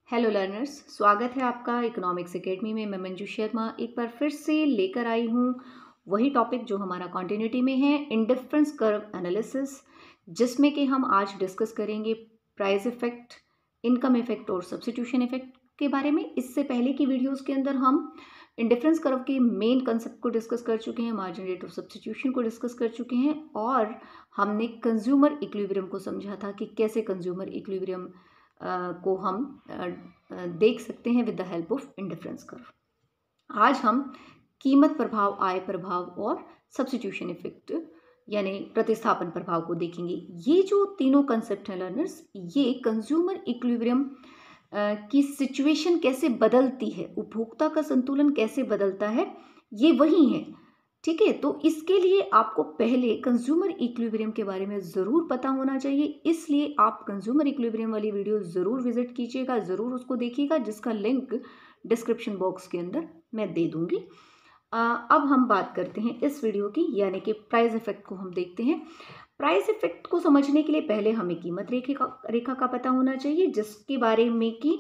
Hello learners, स्वागत है आपका इकोनॉमिक्स एकेडमी में। मैं मंजू शर्मा एक बार फिर से लेकर आई हूँ वही टॉपिक जो हमारा कॉन्टिन्यूटी में है, इंडिफरेंस कर्व एनालिसिस, जिसमें कि हम आज डिस्कस करेंगे प्राइस इफेक्ट, इनकम इफेक्ट और सब्स्टिट्यूशन इफेक्ट के बारे में। इससे पहले की वीडियोस के अंदर हम इंडिफरेंस कर्व के मेन कंसेप्ट को डिस्कस कर चुके हैं, मार्जिन रेट ऑफ सब्स्टिट्यूशन को डिस्कस कर चुके हैं, और हमने कंज्यूमर इक्विलिब्रियम को समझा था कि कैसे कंज्यूमर इक्विलिब्रियम को हम देख सकते हैं with the help of indifference curve. आज हम कीमत प्रभाव, आय प्रभाव और सब्स्टिट्यूशन इफेक्ट यानी प्रतिस्थापन प्रभाव को देखेंगे। ये जो तीनों कंसेप्ट हैं लर्नर्स, ये कंज्यूमर इक्विलिब्रियम की सिचुएशन कैसे बदलती है, उपभोक्ता का संतुलन कैसे बदलता है, ये वही है। ठीक है, तो इसके लिए आपको पहले कंज्यूमर इक्विलिब्रियम के बारे में ज़रूर पता होना चाहिए, इसलिए आप कंज्यूमर इक्विलिब्रियम वाली वीडियो ज़रूर विजिट कीजिएगा, ज़रूर उसको देखिएगा, जिसका लिंक डिस्क्रिप्शन बॉक्स के अंदर मैं दे दूंगी। अब हम बात करते हैं इस वीडियो की, यानी कि प्राइस इफेक्ट को हम देखते हैं। प्राइस इफेक्ट को समझने के लिए पहले हमें कीमत रेखा का पता होना चाहिए, जिसके बारे में कि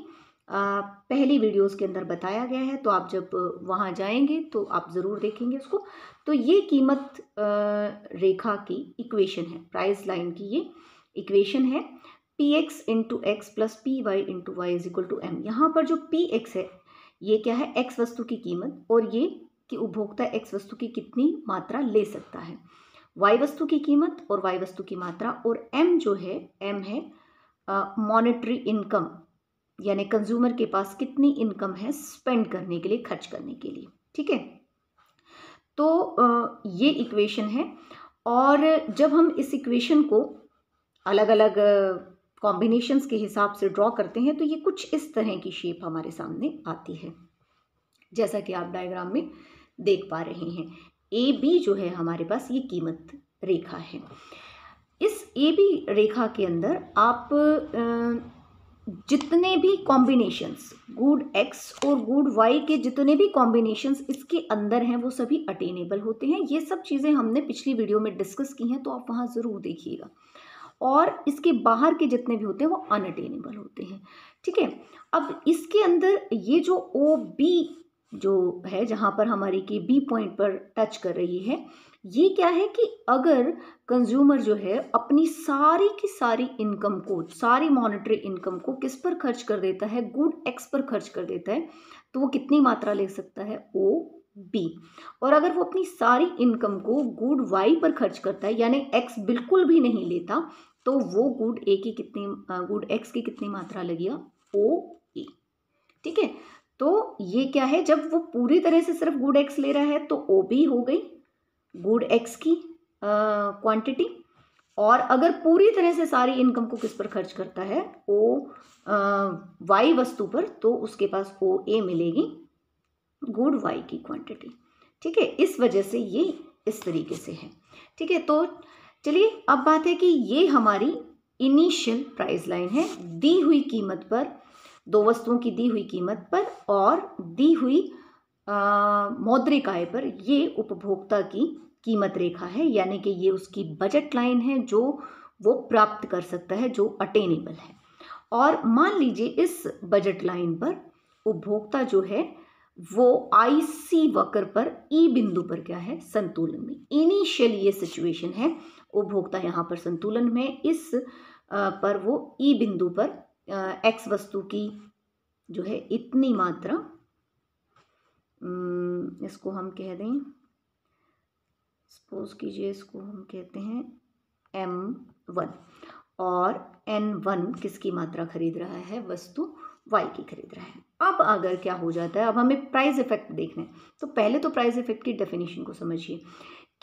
पहली वीडियोस के अंदर बताया गया है। तो आप जब वहाँ जाएंगे तो आप ज़रूर देखेंगे उसको। तो ये कीमत रेखा की इक्वेशन है, प्राइस लाइन की ये इक्वेशन है, px into x plus p y into y is equal to m. यहाँ पर जो px है ये क्या है, x वस्तु की कीमत, और ये कि उपभोक्ता x वस्तु की कितनी मात्रा ले सकता है, y वस्तु की कीमत और y वस्तु की मात्रा, और m जो है, m है मॉनेटरी इनकम, यानी कंज्यूमर के पास कितनी इनकम है स्पेंड करने के लिए, खर्च करने के लिए। ठीक है, तो ये इक्वेशन है, और जब हम इस इक्वेशन को अलग अलग कॉम्बिनेशंस के हिसाब से ड्रॉ करते हैं तो ये कुछ इस तरह की शेप हमारे सामने आती है, जैसा कि आप डायग्राम में देख पा रहे हैं। ए बी जो है हमारे पास, ये कीमत रेखा है। इस ए बी रेखा के अंदर आप जितने भी कॉम्बिनेशंस गुड एक्स और गुड वाई के जितने भी कॉम्बिनेशंस इसके अंदर हैं वो सभी अटेनेबल होते हैं। ये सब चीज़ें हमने पिछली वीडियो में डिस्कस की हैं, तो आप वहाँ ज़रूर देखिएगा। और इसके बाहर के जितने भी होते हैं वो अनअटेनेबल होते हैं। ठीक है, अब इसके अंदर ये जो ओ बी जो है, जहाँ पर हमारी की बी पॉइंट पर टच कर रही है, ये क्या है कि अगर कंज्यूमर जो है अपनी सारी की सारी इनकम को, सारी मॉनेटरी इनकम को किस पर खर्च कर देता है, गुड एक्स पर खर्च कर देता है, तो वो कितनी मात्रा ले सकता है, ओ बी। और अगर वो अपनी सारी इनकम को गुड वाई पर खर्च करता है, यानी एक्स बिल्कुल भी नहीं लेता, तो वो गुड ए की कितनी, गुड एक्स की कितनी मात्रा लगेगा, ओ ए। ठीक है, तो ये क्या है, जब वो पूरी तरह से सिर्फ गुड एक्स ले रहा है तो ओ बी हो गई गुड एक्स की क्वांटिटी, और अगर पूरी तरह से सारी इनकम को किस पर खर्च करता है, ओ वाई वस्तु पर, तो उसके पास ओ ए मिलेगी गुड वाई की क्वांटिटी। ठीक है, इस वजह से ये इस तरीके से है। ठीक है, तो चलिए अब बात है कि ये हमारी इनिशियल प्राइस लाइन है, दी हुई कीमत पर, दो वस्तुओं की दी हुई कीमत पर और दी हुई मौद्रिक आय पर, ये उपभोक्ता की कीमत रेखा है, यानी कि ये उसकी बजट लाइन है जो वो प्राप्त कर सकता है, जो अटेनेबल है। और मान लीजिए इस बजट लाइन पर उपभोक्ता जो है वो IC वक्र पर ई बिंदु पर क्या है, संतुलन में। इनिशियल ये सिचुएशन है, उपभोक्ता यहाँ पर संतुलन में, इस पर वो ई बिंदु पर एक्स वस्तु की जो है इतनी मात्रा, इसको हम कह दें, सपोज कीजिए इसको हम कहते हैं M1, और N1 किसकी मात्रा खरीद रहा है, वस्तु Y की खरीद रहा है। अब अगर क्या हो जाता है, अब हमें प्राइस इफेक्ट देखना है, तो पहले तो प्राइस इफेक्ट की डेफिनेशन को समझिए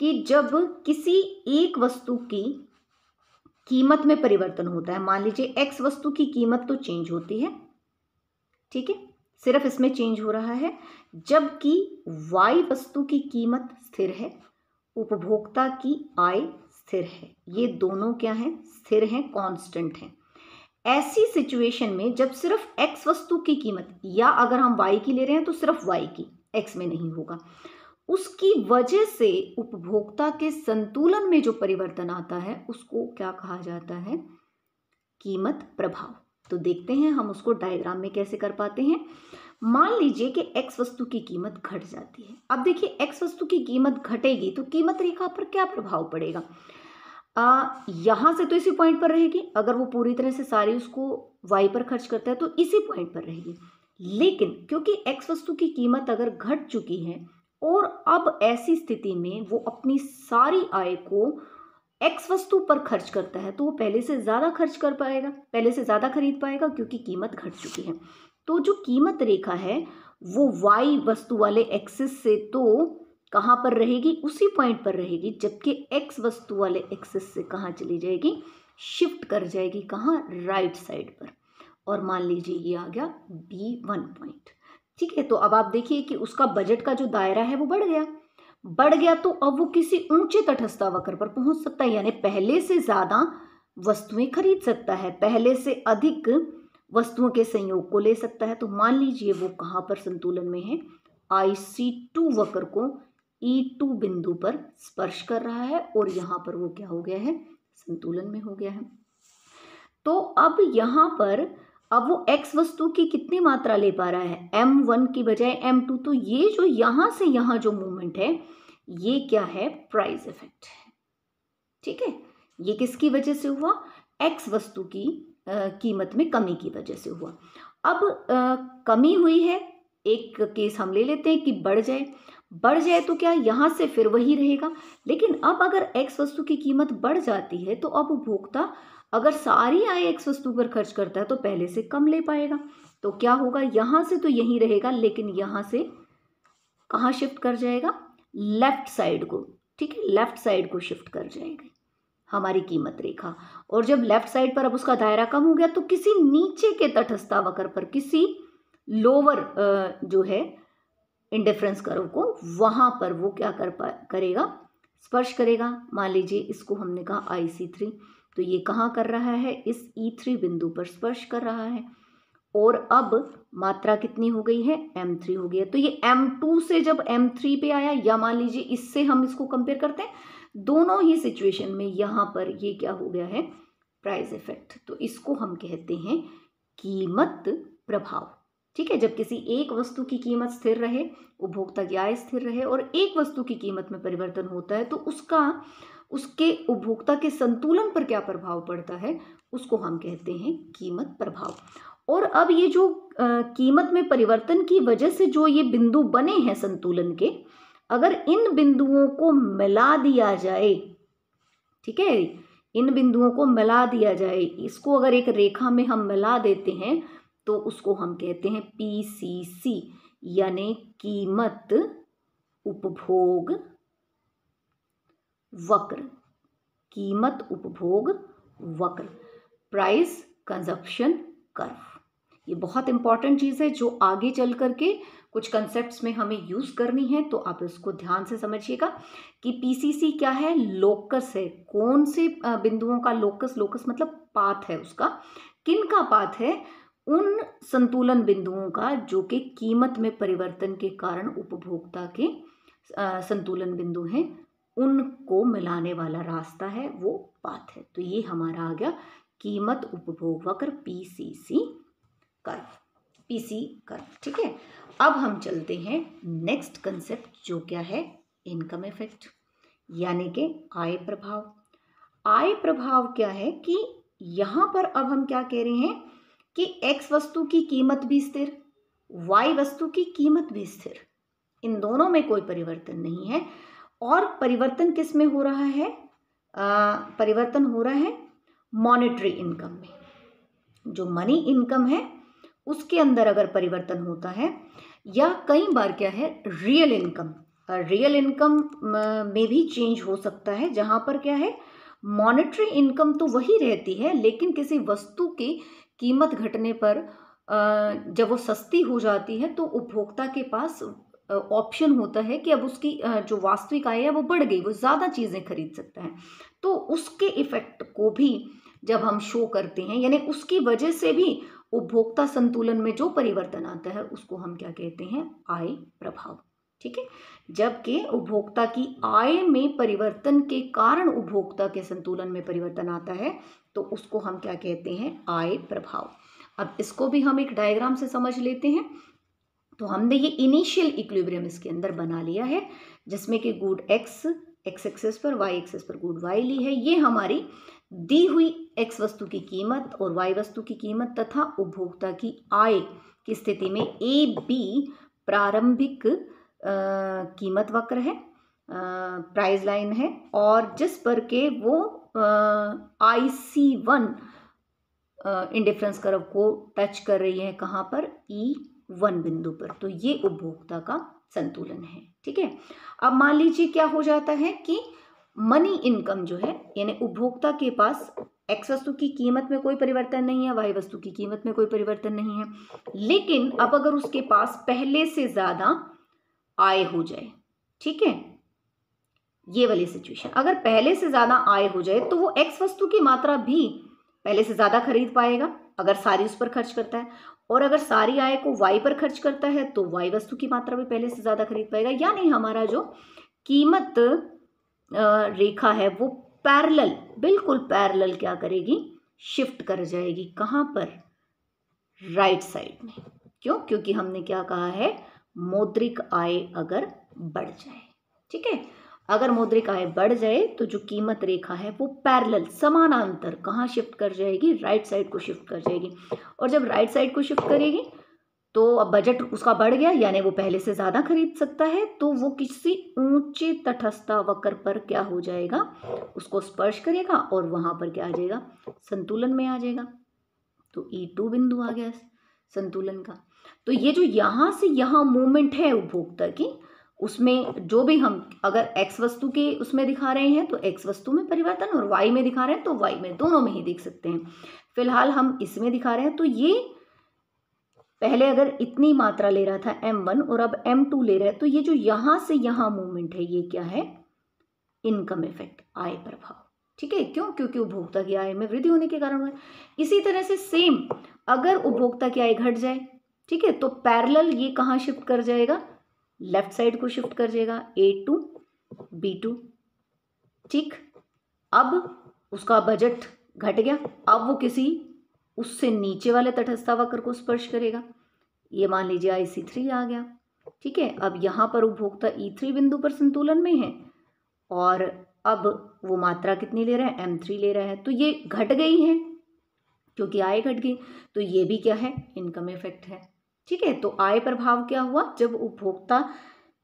कि जब किसी एक वस्तु की कीमत में परिवर्तन होता है, मान लीजिए X वस्तु की कीमत तो चेंज होती है, ठीक है, सिर्फ इसमें चेंज हो रहा है, जबकि Y वस्तु की कीमत स्थिर है, उपभोक्ता की आय स्थिर है। ये दोनों क्या हैं, स्थिर हैं, कांस्टेंट हैं। ऐसी सिचुएशन में जब सिर्फ X वस्तु की कीमत, या अगर हम Y की ले रहे हैं तो सिर्फ Y की, X में नहीं होगा, उसकी वजह से उपभोक्ता के संतुलन में जो परिवर्तन आता है उसको क्या कहा जाता है, कीमत प्रभाव। तो देखते हैं हम उसको डायग्राम में कैसे कर पाते हैं। मान लीजिए कि x वस्तु की कीमत घट जाती है। अब देखिए x वस्तु की कीमत घटेगी तो कीमत रेखा पर क्या प्रभाव पड़ेगा। यहाँ से तो इसी पॉइंट पर रहेगी, अगर वो पूरी तरह से सारी उसको y पर खर्च करता है तो इसी पॉइंट पर रहेगी। लेकिन क्योंकि x वस्तु की कीमत अगर घट चुकी है और अब ऐसी स्थिति में वो अपनी सारी आय को x वस्तु पर खर्च करता है तो वो पहले से ज़्यादा खर्च कर पाएगा, पहले से ज़्यादा खरीद पाएगा क्योंकि कीमत घट चुकी है। तो जो कीमत रेखा है वो y वस्तु वाले एक्सिस से तो कहाँ पर रहेगी, उसी पॉइंट पर रहेगी, जबकि x वस्तु वाले एक्सिस से कहाँ चली जाएगी, शिफ्ट कर जाएगी, कहाँ, राइट साइड पर। और मान लीजिए ये आ गया B1 पॉइंट। ठीक है, तो अब आप देखिए कि उसका बजट का जो दायरा है वो बढ़ गया तो अब वो किसी ऊंचे तटस्थ वक्र पर पहुंच सकता है, यानी पहले से ज़्यादा वस्तुएं खरीद सकता है, पहले से अधिक वस्तुओं के संयोग को ले सकता है। तो मान लीजिए वो कहाँ पर संतुलन में है, IC2 वक्र को E2 बिंदु पर स्पर्श कर रहा है और यहाँ पर वो क्या हो गया है, संतुलन में हो गया है। तो अब यहाँ पर अब वो x वस्तु की कितनी मात्रा ले पा रहा है, M1 की बजाय M2। तो ये जो यहाँ से यहाँ जो मूवमेंट है ये क्या है, प्राइस इफेक्ट है। ठीक है, ये किसकी वजह से हुआ, x वस्तु की कीमत में कमी की वजह से हुआ। अब कमी हुई है, एक केस हम ले लेते हैं कि बढ़ जाए तो क्या यहाँ से फिर वही रहेगा। लेकिन अब अगर x वस्तु की कीमत बढ़ जाती है तो अब उपभोक्ता अगर सारी आय x वस्तु पर खर्च करता है तो पहले से कम ले पाएगा। तो क्या होगा, यहाँ से तो यही रहेगा लेकिन यहाँ से कहाँ शिफ्ट कर जाएगा, लेफ्ट साइड को। ठीक है, लेफ्ट साइड को शिफ्ट कर जाएगा हमारी कीमत रेखा। और जब लेफ्ट साइड पर अब उसका दायरा कम हो गया तो किसी नीचे के तटस्थ वक्र पर, किसी लोअर जो है इंडिफरेंस कर्व को, वहां पर वो क्या करेगा, स्पर्श करेगा। मान लीजिए इसको हमने कहा IC3, तो ये कहाँ कर रहा है, इस E3 बिंदु पर स्पर्श कर रहा है। और अब मात्रा कितनी हो गई है, M3 हो गया। तो ये M2 से जब M3 पे आया, या मान लीजिए इससे हम इसको कंपेयर करते हैं, दोनों ही सिचुएशन में यहाँ पर ये क्या हो गया है, प्राइस इफेक्ट। तो इसको हम कहते हैं कीमत प्रभाव। ठीक है, जब किसी एक वस्तु की कीमत स्थिर रहे, उपभोक्ता की आय स्थिर रहे और एक वस्तु की कीमत में परिवर्तन होता है तो उसके उपभोक्ता के संतुलन पर क्या प्रभाव पड़ता है, उसको हम कहते हैं कीमत प्रभाव। और अब ये जो कीमत में परिवर्तन की वजह से जो ये बिंदु बने हैं संतुलन के, अगर इन बिंदुओं को मिला दिया जाए, ठीक है, इन बिंदुओं को मिला दिया जाए, इसको अगर एक रेखा में हम मिला देते हैं तो उसको हम कहते हैं PCC, यानी कीमत उपभोग वक्र। कीमत उपभोग वक्र, प्राइस कंजप्शन कर्व। ये बहुत इंपॉर्टेंट चीज़ है जो आगे चल करके कुछ कंसेप्ट्स में हमें यूज़ करनी है, तो आप इसको ध्यान से समझिएगा कि PCC क्या है, लोकस है। कौन से बिंदुओं का लोकस, लोकस मतलब पाथ है उसका, किन का पाथ है, उन संतुलन बिंदुओं का जो कि कीमत में परिवर्तन के कारण उपभोक्ता के संतुलन बिंदु हैं, उनको मिलाने वाला रास्ता है, वो पाथ है। तो ये हमारा आ गया कीमत उपभोग वक्र, PCC कर्व, PC कर्व। ठीक है, अब हम चलते हैं नेक्स्ट कंसेप्ट जो क्या है, इनकम इफेक्ट, यानी कि आय प्रभाव। आय प्रभाव क्या है कि यहाँ पर अब हम क्या कह रहे हैं कि x वस्तु की कीमत भी स्थिर, y वस्तु की कीमत भी स्थिर, इन दोनों में कोई परिवर्तन नहीं है। और परिवर्तन किस में हो रहा है, परिवर्तन हो रहा है मॉनेटरी इनकम में। जो मनी इनकम है उसके अंदर अगर परिवर्तन होता है, या कई बार क्या है, रियल इनकम में भी चेंज हो सकता है, जहाँ पर क्या है, मॉनेटरी इनकम तो वही रहती है लेकिन किसी वस्तु की कीमत घटने पर जब वो सस्ती हो जाती है तो उपभोक्ता के पास ऑप्शन होता है कि अब उसकी जो वास्तविक आय है वो बढ़ गई, वो ज़्यादा चीज़ें खरीद सकता है। तो उसके इफेक्ट को भी जब हम शो करते हैं, यानी उसकी वजह से भी उपभोक्ता संतुलन में जो परिवर्तन आता है उसको हम क्या कहते हैं, आय प्रभाव। ठीक है, जबकि उपभोक्ता की आय में परिवर्तन के कारण उपभोक्ता के संतुलन में परिवर्तन आता है तो उसको हम क्या कहते हैं, आय प्रभाव। अब इसको भी हम एक डायग्राम से समझ लेते हैं। तो हमने ये इनिशियल इक्विलिब्रियम इसके अंदर बना लिया है, जिसमें कि गुड एक्स एक्सेस पर, वाई एक्सेस पर गुड वाई ली है। ये हमारी दी हुई एक्स वस्तु की कीमत और वाई वस्तु की कीमत तथा उपभोक्ता की आय की स्थिति में ए बी प्रारंभिक कीमत वक्र है, प्राइस लाइन है, और जिस पर के वो IC1 इंडिफरेंस कर्व को टच कर रही है, कहाँ पर, E1 बिंदु पर। तो ये उपभोक्ता का संतुलन है। ठीक है, अब मान लीजिए क्या हो जाता है कि मनी इनकम जो है, यानी उपभोक्ता के पास एक्स वस्तु की कीमत में कोई परिवर्तन नहीं है, वाई वस्तु की कीमत में कोई परिवर्तन नहीं है, लेकिन अब अगर उसके पास पहले से ज्यादा आय हो जाए, ठीक है, ये वाली सिचुएशन, अगर पहले से ज्यादा आय हो जाए तो वो एक्स वस्तु की मात्रा भी पहले से ज्यादा खरीद पाएगा अगर सारी उस पर खर्च करता है, और अगर सारी आय को वाई पर खर्च करता है तो वाई वस्तु की मात्रा भी पहले से ज्यादा खरीद पाएगा। यानी हमारा जो कीमत रेखा है वो पैरेलल, बिल्कुल पैरेलल क्या करेगी, शिफ्ट कर जाएगी, कहां पर, राइट साइड में। क्यों? क्योंकि हमने क्या कहा है, मौद्रिक आय अगर बढ़ जाए, ठीक है, अगर मौद्रिक आय बढ़ जाए तो जो कीमत रेखा है वो पैरेलल, समानांतर कहाँ शिफ्ट कर जाएगी, राइट साइड को शिफ्ट कर जाएगी। और जब राइट साइड को शिफ्ट करेगी तो अब बजट उसका बढ़ गया, यानी वो पहले से ज्यादा खरीद सकता है, तो वो किसी ऊंचे तटस्था वक्र पर क्या हो जाएगा, उसको स्पर्श करेगा और वहां पर क्या आ जाएगा, संतुलन में आ जाएगा। तो E2 बिंदु आ गया संतुलन का। तो ये जो यहां से यहां मूवमेंट है उपभोक्ता की, उसमें जो भी हम अगर एक्स वस्तु के उसमें दिखा रहे हैं तो एक्स वस्तु में परिवर्तन, और वाई में दिखा रहे हैं तो वाई में, दोनों में ही देख सकते हैं। फिलहाल हम इसमें दिखा रहे हैं, तो ये पहले अगर इतनी मात्रा ले रहा था M1 और अब M2 ले रहा है, तो ये जो यहां से यहां मूवमेंट है ये क्या है, इनकम इफेक्ट, आय प्रभाव। ठीक है, क्यों? क्योंकि उपभोक्ता की आय में वृद्धि होने के कारण हुआ। इसी तरह से सेम अगर उपभोक्ता की आय घट जाए, ठीक है, तो पैरेलल ये कहाँ शिफ्ट कर जाएगा, लेफ्ट साइड को शिफ्ट कर जाएगा, A2 B2। ठीक, अब उसका बजट घट गया, अब वो किसी उससे नीचे वाले तटस्थ वक्र को स्पर्श करेगा, ये मान लीजिए IC3 आ गया। ठीक है, अब यहां पर उपभोक्ता E3 बिंदु पर संतुलन में है, और अब वो मात्रा कितनी ले रहा है, M3 ले रहा है, तो ये घट गई है क्योंकि आय घट गई, तो ये भी क्या है, इनकम इफेक्ट है। ठीक है, तो आय प्रभाव क्या हुआ, जब उपभोक्ता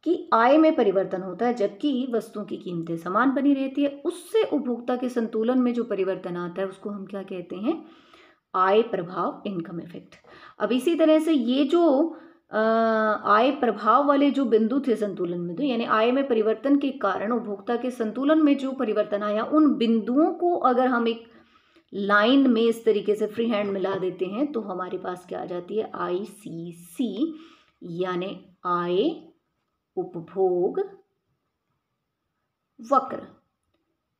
की आय में परिवर्तन होता है जबकि वस्तुओं की कीमतें समान बनी रहती है, उससे उपभोक्ता के संतुलन में जो परिवर्तन आता है उसको हम क्या कहते हैं, आय प्रभाव, इनकम इफेक्ट। अब इसी तरह से ये जो आय प्रभाव वाले जो बिंदु थे संतुलन में, तो यानी आय में परिवर्तन के कारण उपभोक्ता के संतुलन में जो परिवर्तन आया, उन बिंदुओं को अगर हम एक लाइन में इस तरीके से फ्री हैंड मिला देते हैं तो हमारे पास क्या आ जाती है, ICC, यानी आय उपभोग वक्र,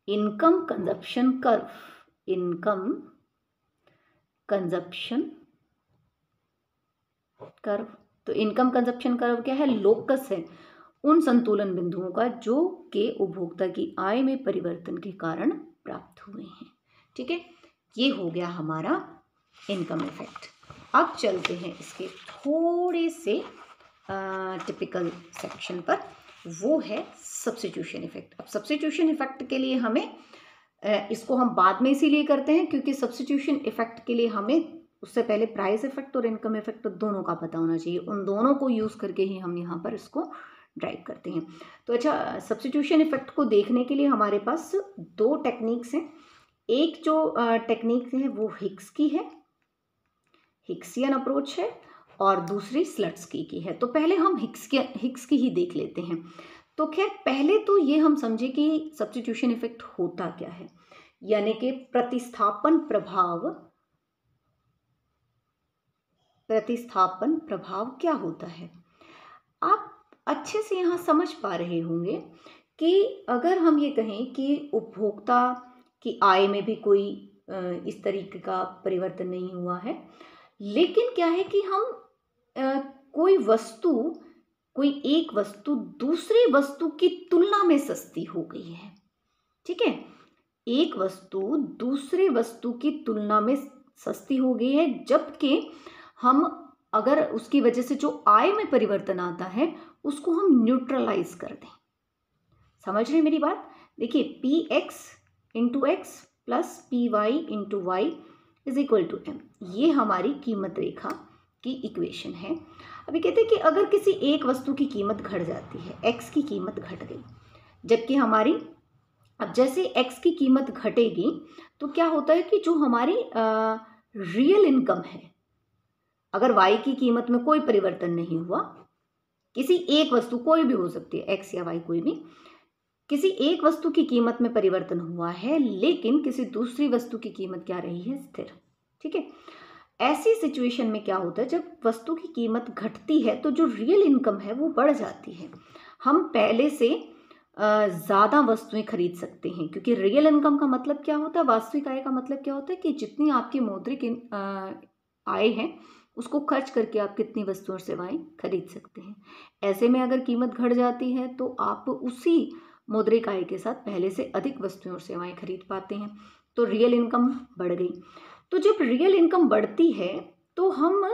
income consumption curve, income consumption curve. तो इनकम कंजप्शन कर्व क्या है, लोकस है उन संतुलन बिंदुओं का जो के उपभोक्ता की आय में परिवर्तन के कारण प्राप्त हुए हैं। ठीक है, ये हो गया हमारा इनकम इफेक्ट। अब चलते हैं इसके थोड़े से टिपिकल सेक्शन पर, वो है सब्स्टिट्यूशन इफेक्ट। अब सब्स्टिट्यूशन इफेक्ट के लिए हमें इसको हम बाद में इसीलिए करते हैं क्योंकि सब्स्टिट्यूशन इफेक्ट के लिए हमें उससे पहले प्राइस इफेक्ट और इनकम इफेक्ट दोनों का पता होना चाहिए, उन दोनों को यूज़ करके ही हम यहाँ पर इसको ड्राइव करते हैं। तो अच्छा, सब्स्टिट्यूशन इफेक्ट को देखने के लिए हमारे पास दो टेक्निक्स हैं। एक जो टेक्निक है वो हिक्स की है, हिक्सियन अप्रोच है, और दूसरी स्लट्सकी की है। तो पहले हम हिक्स की ही देख लेते हैं। तो खैर पहले तो ये हम समझे कि सब्स्टिट्यूशन इफेक्ट होता क्या है, यानी कि प्रतिस्थापन प्रभाव क्या होता है। आप अच्छे से यहाँ समझ पा रहे होंगे कि अगर हम ये कहें कि उपभोक्ता की आय में भी कोई इस तरीके का परिवर्तन नहीं हुआ है, लेकिन क्या है कि हम कोई एक वस्तु दूसरी वस्तु की तुलना में सस्ती हो गई है। ठीक है, एक वस्तु दूसरी वस्तु की तुलना में सस्ती हो गई है, जबकि हम अगर उसकी वजह से जो आय में परिवर्तन आता है उसको हम न्यूट्रलाइज कर दें। समझ रहे हैं मेरी बात? देखिए, p x into x plus p y into y is equal to m, ये हमारी कीमत रेखा की इक्वेशन है। अभी कहते हैं कि अगर किसी एक वस्तु की कीमत घट जाती है, एक्स की कीमत घट गई, जबकि हमारी, अब जैसे एक्स की कीमत घटेगी तो क्या होता है कि जो हमारी रियल इनकम है, अगर वाई की कीमत में कोई परिवर्तन नहीं हुआ, किसी एक वस्तु, कोई भी हो सकती है, एक्स या वाई कोई भी, किसी एक वस्तु की कीमत में परिवर्तन हुआ है लेकिन किसी दूसरी वस्तु की कीमत क्या रही है, स्थिर। ठीक है, ऐसी सिचुएशन में क्या होता है, जब वस्तु की कीमत घटती है तो जो रियल इनकम है वो बढ़ जाती है। हम पहले से ज़्यादा वस्तुएं खरीद सकते हैं, क्योंकि रियल इनकम का मतलब क्या होता है, वास्तविक आय का मतलब क्या होता है कि जितनी आपकी मौद्रिक आय है उसको खर्च करके आप कितनी वस्तुएं और सेवाएं खरीद सकते हैं। ऐसे में अगर कीमत घट जाती है तो आप उसी मौद्रिक आय के साथ पहले से अधिक वस्तुएं और सेवाएं खरीद पाते हैं, तो रियल इनकम बढ़ गई। तो जब रियल इनकम बढ़ती है तो हम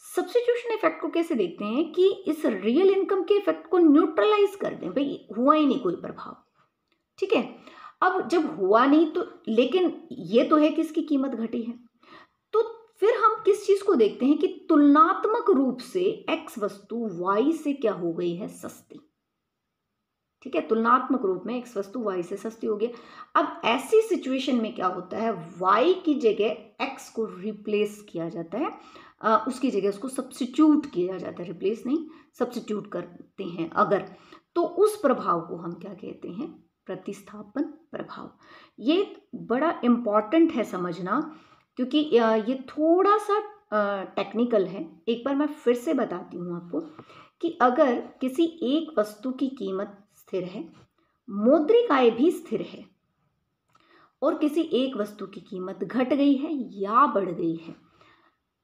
सब्स्टिट्यूशन इफेक्ट को कैसे देखते हैं कि इस रियल इनकम के इफेक्ट को न्यूट्रलाइज कर दें, भाई हुआ ही नहीं कोई प्रभाव। ठीक है, अब जब हुआ नहीं तो, लेकिन ये तो है कि इसकी कीमत घटी है, तो फिर हम किस चीज को देखते हैं कि तुलनात्मक रूप से एक्स वस्तु वाई से क्या हो गई है, सस्ती। ठीक है, तुलनात्मक रूप में एक्स वस्तु वाई से सस्ती हो गई। अब ऐसी सिचुएशन में क्या होता है, वाई की जगह एक्स को रिप्लेस किया जाता है, उसकी जगह उसको सब्स्टिट्यूट किया जाता है, रिप्लेस नहीं, सब्स्टिट्यूट करते हैं अगर, तो उस प्रभाव को हम क्या कहते हैं, प्रतिस्थापन प्रभाव। ये बड़ा इंपॉर्टेंट है समझना, क्योंकि ये थोड़ा सा टेक्निकल है। एक बार मैं फिर से बताती हूँ आपको कि अगर किसी एक वस्तु की कीमत स्थिर है, मौद्रिक आय भी स्थिर है, और किसी एक वस्तु की कीमत घट गई है या बढ़ गई है,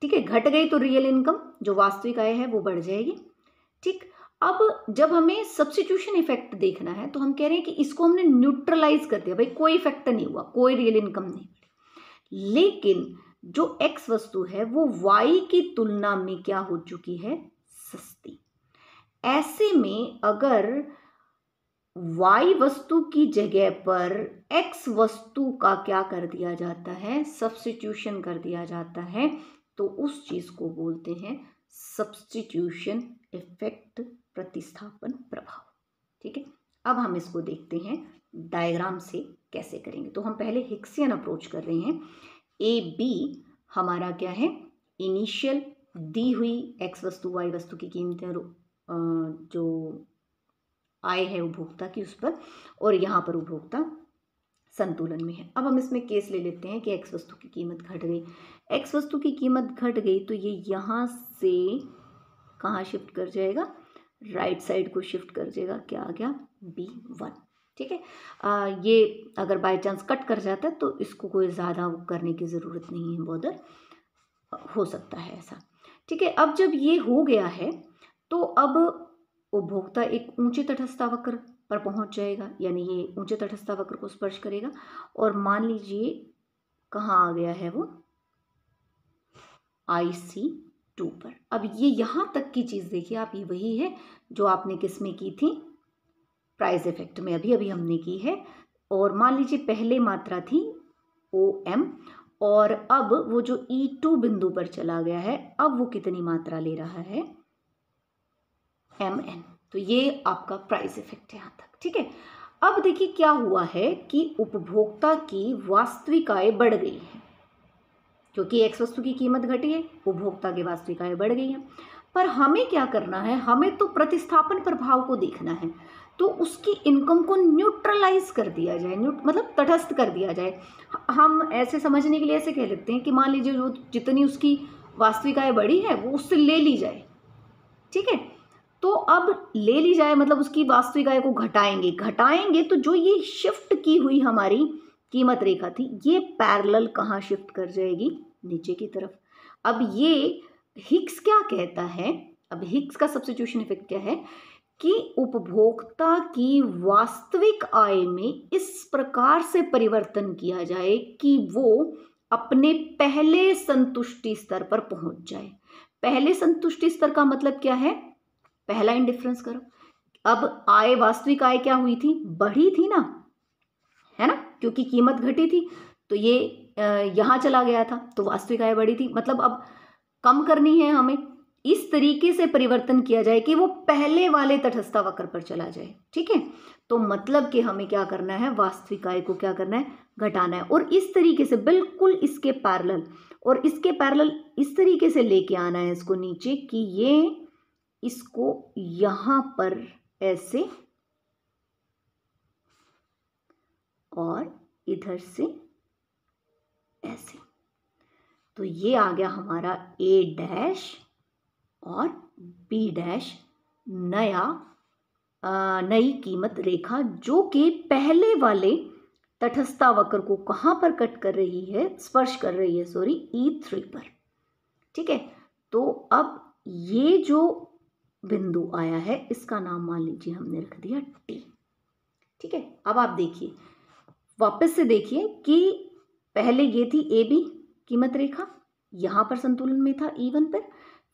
ठीक है, घट गई तो रियल इनकम जो वास्तविक आय है वो बढ़ जाएगी। ठीक, अब जब हमें सब्स्टिट्यूशन इफेक्ट देखना है तो हम कह रहे हैं कि इसको हमने न्यूट्रलाइज कर दिया, भाई कोई इफेक्ट नहीं हुआ, कोई रियल इनकम नहीं बढ़ी, लेकिन जो एक्स वस्तु है वो वाई की तुलना में क्या हो चुकी है, सस्ती। ऐसे में अगर वाई वस्तु की जगह पर एक्स वस्तु का क्या कर दिया जाता है, सब्स्टिट्यूशन कर दिया जाता है, तो उस चीज को बोलते हैं सब्स्टिट्यूशन इफेक्ट, प्रतिस्थापन प्रभाव। ठीक है, अब हम इसको देखते हैं डायग्राम से कैसे करेंगे। तो हम पहले हिक्सियन अप्रोच कर रहे हैं। ए बी हमारा क्या है, इनिशियल दी हुई एक्स वस्तु वाई वस्तु की कीमतें जो आय है उपभोक्ता की उस पर, और यहाँ पर उपभोक्ता संतुलन में है। अब हम इसमें केस ले लेते हैं कि एक्स वस्तु की कीमत घट गई। एक्स वस्तु की कीमत घट गई तो ये यहाँ से कहाँ शिफ्ट कर जाएगा, राइट साइड को शिफ्ट कर जाएगा, क्या आ गया, B1। ठीक है, ये अगर बाय चांस कट कर जाता है तो इसको कोई ज़्यादा करने की ज़रूरत नहीं है, बॉदर हो सकता है ऐसा। ठीक है, अब जब ये हो गया है तो अब उपभोक्ता एक ऊंचे तटस्थ वक्र पर पहुंच जाएगा, यानी ये ऊंचे तटस्थ वक्र को स्पर्श करेगा, और मान लीजिए कहाँ आ गया है वो, IC2 पर। अब ये यहाँ तक की चीज़ देखिए आप, ये वही है जो आपने किस में की थी, प्राइस इफेक्ट में अभी अभी हमने की है। और मान लीजिए पहले मात्रा थी OM, और अब वो जो E2 बिंदु पर चला गया है, अब वो कितनी मात्रा ले रहा है, MN। तो ये आपका प्राइस इफेक्ट है यहाँ तक। ठीक है, अब देखिए क्या हुआ है कि उपभोक्ता की वास्तविक आय बढ़ गई है, क्योंकि एक्स वस्तु की कीमत घटी है, उपभोक्ता की वास्तविक आय बढ़ गई है। पर हमें क्या करना है, हमें तो प्रतिस्थापन प्रभाव को देखना है, तो उसकी इनकम को न्यूट्रलाइज कर दिया जाए, मतलब तटस्थ कर दिया जाए। हम ऐसे समझने के लिए ऐसे कह लेते हैं कि मान लीजिए जो जितनी उसकी वास्तविक आय बढ़ी है वो उससे ले ली जाए। ठीक है, तो अब ले ली जाए मतलब उसकी वास्तविक आय को घटाएंगे तो जो ये शिफ्ट की हुई हमारी कीमत रेखा थी, ये पैरेलल कहाँ शिफ्ट कर जाएगी, नीचे की तरफ। अब ये हिक्स क्या कहता है, अब हिक्स का सब्स्टिट्यूशन इफेक्ट क्या है कि उपभोक्ता की वास्तविक आय में इस प्रकार से परिवर्तन किया जाए कि वो अपने पहले संतुष्टि स्तर पर पहुंच जाए। पहले संतुष्टि स्तर का मतलब क्या है? पहला इंडिफरेंस कर्व। अब आय, वास्तविक आय क्या हुई थी? बढ़ी थी ना, है ना, क्योंकि कीमत घटी थी तो ये यहां चला गया था, तो वास्तविक आय बढ़ी थी। मतलब अब कम करनी है हमें, इस तरीके से परिवर्तन किया जाए कि वो पहले वाले तटस्थ वक्र पर चला जाए। ठीक है, तो मतलब कि हमें क्या करना है? वास्तविक आय को क्या करना है? घटाना है। और इस तरीके से बिल्कुल इसके पैरेलल, और इसके पैरेलल इस तरीके से लेके आना है इसको नीचे कि ये इसको यहां पर ऐसे और इधर से ऐसे, तो ये आ गया हमारा ए डैश और बी डैश, नई कीमत रेखा, जो कि पहले वाले तटस्था वक्र को कहां पर कट कर रही है? स्पर्श कर रही है, सॉरी, E3 पर। ठीक है, तो अब ये जो बिंदु आया है इसका नाम मान लीजिए हमने रख दिया T। ठीक है, अब आप देखिए, वापस से देखिए कि पहले ये थी AB कीमत रेखा, यहां पर संतुलन में था E1 पर,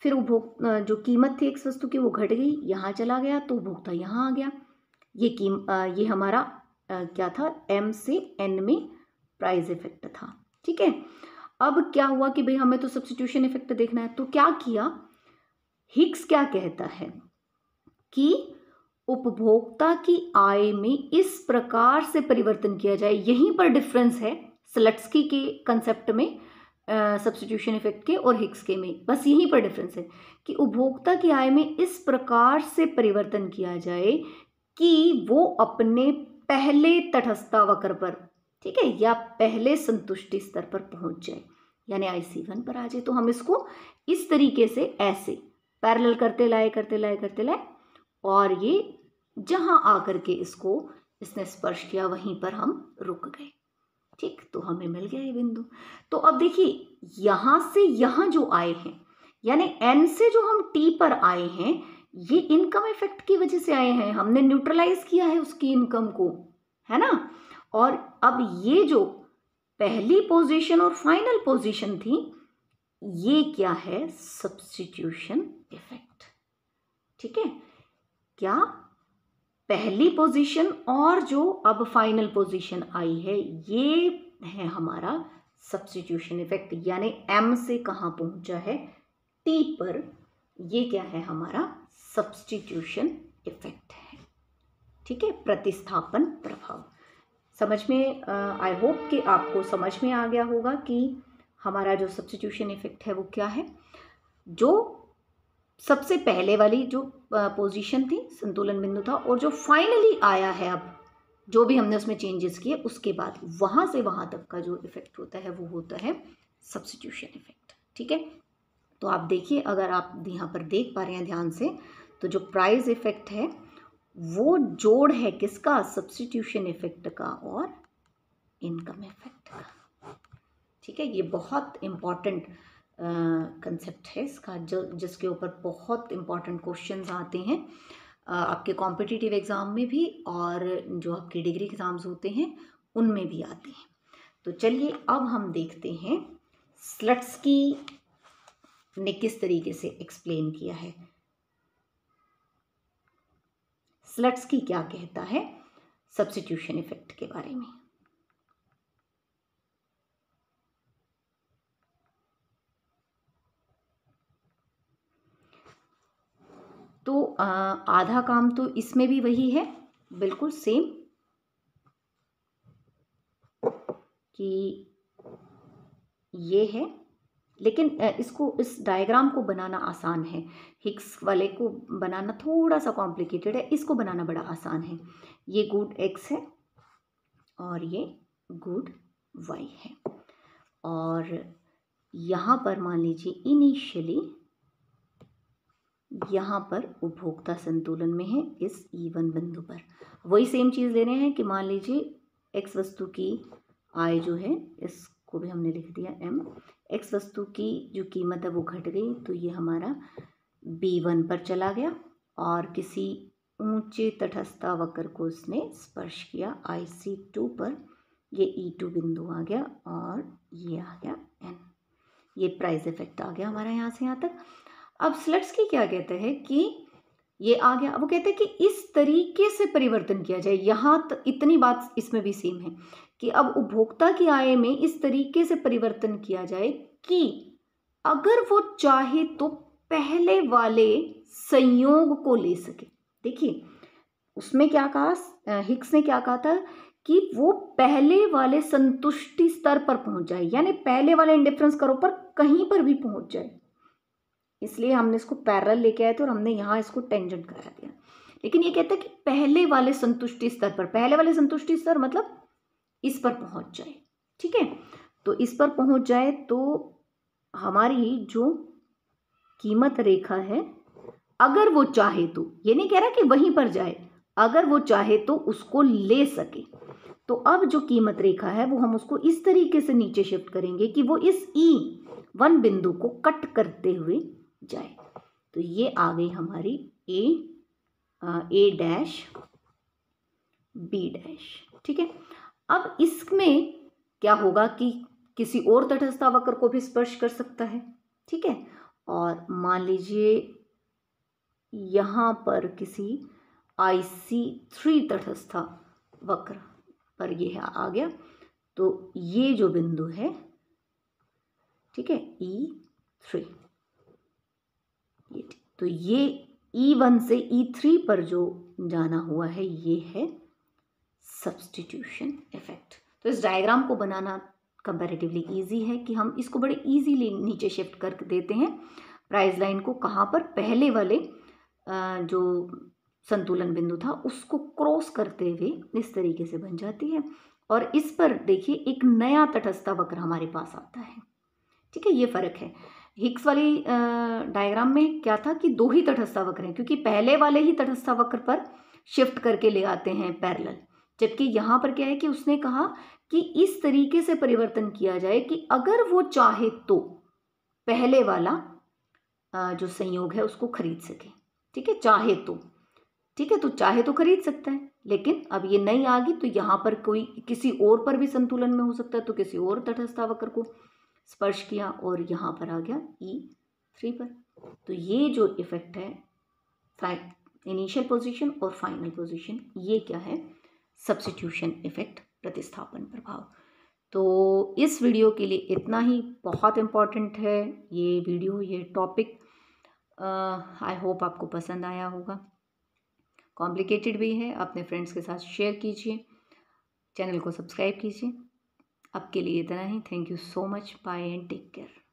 फिर जो कीमत थी एक्स वस्तु की वो घट गई, यहाँ चला गया तो उपभोक्ता यहाँ आ गया। ये हमारा क्या था? M से N में प्राइस इफेक्ट था। ठीक है, अब क्या हुआ कि भाई हमें तो सब्स्टिट्यूशन इफेक्ट देखना है, तो क्या किया? हिग्स क्या कहता है कि उपभोक्ता की आय में इस प्रकार से परिवर्तन किया जाए। यहीं पर डिफरेंस है स्लट्सकी के कंसेप्ट में, सब्स्टिट्यूशन इफेक्ट के और हिग्स के में, बस यहीं पर डिफरेंस है कि उपभोक्ता की आय में इस प्रकार से परिवर्तन किया जाए कि वो अपने पहले तटस्थ वक्र पर, ठीक है, या पहले संतुष्टि स्तर पर पहुंच जाए, यानी IC1 पर आ जाए। तो हम इसको इस तरीके से ऐसे पैरेलल करते लाए और ये जहां आकर के इसको इसने स्पर्श किया वहीं पर हम रुक गए। ठीक, तो हमें मिल गया ये बिंदु। तो अब देखिए, यहां से यहां जो आए हैं, यानी N से जो हम T पर आए हैं, ये इनकम इफेक्ट की वजह से आए हैं, हमने न्यूट्रलाइज किया है उसकी इनकम को, है ना। और अब ये जो पहली पोजीशन और फाइनल पोजीशन थी, ये क्या है? Substitution effect. ठीक है, क्या पहली पोजीशन और जो अब फाइनल पोजीशन आई है, ये है हमारा सब्स्टिट्यूशन इफेक्ट, यानी M से कहां पहुंचा है? T पर। ये क्या है? हमारा सब्स्टिट्यूशन इफेक्ट है। ठीक है, प्रतिस्थापन प्रभाव। समझ में, आई होप कि आपको समझ में आ गया होगा कि हमारा जो सब्स्टिट्यूशन इफेक्ट है वो क्या है। जो सबसे पहले वाली जो पोजीशन थी, संतुलन बिंदु था, और जो फाइनली आया है, अब जो भी हमने उसमें चेंजेस किए, उसके बाद वहां से वहां तक का जो इफेक्ट होता है वो होता है सब्स्टिट्यूशन इफेक्ट। ठीक है, तो आप देखिए, अगर आप यहाँ पर देख पा रहे हैं ध्यान से, तो जो प्राइस इफेक्ट है वो जोड़ है किसका? सब्स्टिट्यूशन इफेक्ट का और इनकम इफेक्ट का। ठीक है, ये बहुत इंपॉर्टेंट कंसेप्ट है इसका, जिसके ऊपर बहुत इंपॉर्टेंट क्वेश्चंस आते हैं आपके कॉम्पिटिटिव एग्ज़ाम में भी, और जो आपके डिग्री एग्ज़ाम्स होते हैं उनमें भी आते हैं। तो चलिए अब हम देखते हैं स्लट्सकी ने किस तरीके से एक्सप्लेन किया है। स्लट्सकी क्या कहता है सब्स्टिट्यूशन इफेक्ट के बारे में। तो आधा काम तो इसमें भी वही है, बिल्कुल सेम, कि ये है, लेकिन इसको, इस डायग्राम को बनाना आसान है। हिग्स वाले को बनाना थोड़ा सा कॉम्प्लिकेटेड है, इसको बनाना बड़ा आसान है। ये गुड X है और ये गुड Y है, और यहाँ पर मान लीजिए इनिशियली यहाँ पर उपभोक्ता संतुलन में है इस E1 बिंदु पर। वही सेम चीज़ ले रहे हैं कि मान लीजिए X वस्तु की आय जो है, इसको भी हमने लिख दिया M, X वस्तु की जो कीमत है वो घट गई, तो ये हमारा B1 पर चला गया और किसी ऊंचे तटस्थ वक्र को उसने स्पर्श किया IC2 पर, ये E2 बिंदु आ गया और ये आ गया N। ये प्राइस इफेक्ट आ गया हमारा यहाँ से यहाँ तक। अब स्लट्सकी क्या कहते हैं कि ये आ गया, वो कहते हैं कि इस तरीके से परिवर्तन किया जाए। यहाँ इतनी बात इसमें भी सेम है कि अब उपभोक्ता की आय में इस तरीके से परिवर्तन किया जाए कि अगर वो चाहे तो पहले वाले संयोग को ले सके। देखिए उसमें क्या कहा, हिक्स ने क्या कहा था कि वो पहले वाले संतुष्टि स्तर पर पहुंच जाए, यानी पहले वाले इंडिफरेंस कर्व पर कहीं पर भी पहुंच जाए। इसलिए हमने इसको पैरेलल लेके आए थे और हमने यहाँ इसको टेंजेंट करा दिया। लेकिन ये कहता है कि पहले वाले संतुष्टि स्तर पर, पहले वाले संतुष्टि स्तर मतलब इस पर पहुंच जाए। ठीक है, तो इस पर पहुंच जाए तो हमारी जो कीमत रेखा है, अगर वो चाहे तो, ये नहीं कह रहा कि वहीं पर जाए, अगर वो चाहे तो उसको ले सके। तो अब जो कीमत रेखा है वो हम उसको इस तरीके से नीचे शिफ्ट करेंगे कि वो इस E1 बिंदु को कट करते हुए जाए। तो ये आ गई हमारी ए डैश बी डैश। ठीक है, अब इसमें क्या होगा कि किसी और तटस्था वक्र को भी स्पर्श कर सकता है। ठीक है, और मान लीजिए यहाँ पर किसी IC3 तटस्था वक्र पर ये आ गया, तो ये जो बिंदु है, ठीक है, E3, ये, तो ये E1 से E3 पर जो जाना हुआ है ये है सब्स्टिट्यूशन इफेक्ट। तो इस डायग्राम को बनाना कंपैरेटिवली इजी है कि हम इसको बड़े इजीली नीचे शिफ्ट कर देते हैं प्राइस लाइन को, कहाँ पर पहले वाले जो संतुलन बिंदु था उसको क्रॉस करते हुए इस तरीके से बन जाती है। और इस पर देखिए एक नया तटस्था वक्र हमारे पास आता है। ठीक है, ये फर्क है। हिक्स वाली डायग्राम में क्या था कि दो ही तटस्था वक्र हैं, क्योंकि पहले वाले ही तटस्था वक्र पर शिफ्ट करके ले आते हैं पैरेलल, जबकि यहाँ पर क्या है कि उसने कहा कि इस तरीके से परिवर्तन किया जाए कि अगर वो चाहे तो पहले वाला जो संयोग है उसको खरीद सके। ठीक है, चाहे तो, ठीक है, तो चाहे तो खरीद सकता है, लेकिन अब ये नहीं आ गई तो यहाँ पर कोई किसी और पर भी संतुलन में हो सकता है, तो किसी और तटस्था वक्र को स्पर्श किया और यहाँ पर आ गया E3 पर। तो ये जो इफेक्ट है इनिशियल पोजीशन और फाइनल पोजीशन, ये क्या है, सब्स्टिट्यूशन इफेक्ट, प्रतिस्थापन प्रभाव। तो इस वीडियो के लिए इतना ही, बहुत इम्पॉर्टेंट है ये वीडियो, ये टॉपिक। आई होप आपको पसंद आया होगा। कॉम्प्लिकेटेड भी है, अपने फ्रेंड्स के साथ शेयर कीजिए, चैनल को सब्सक्राइब कीजिए। अब के लिए इतना ही। Thank you so much, bye and take care.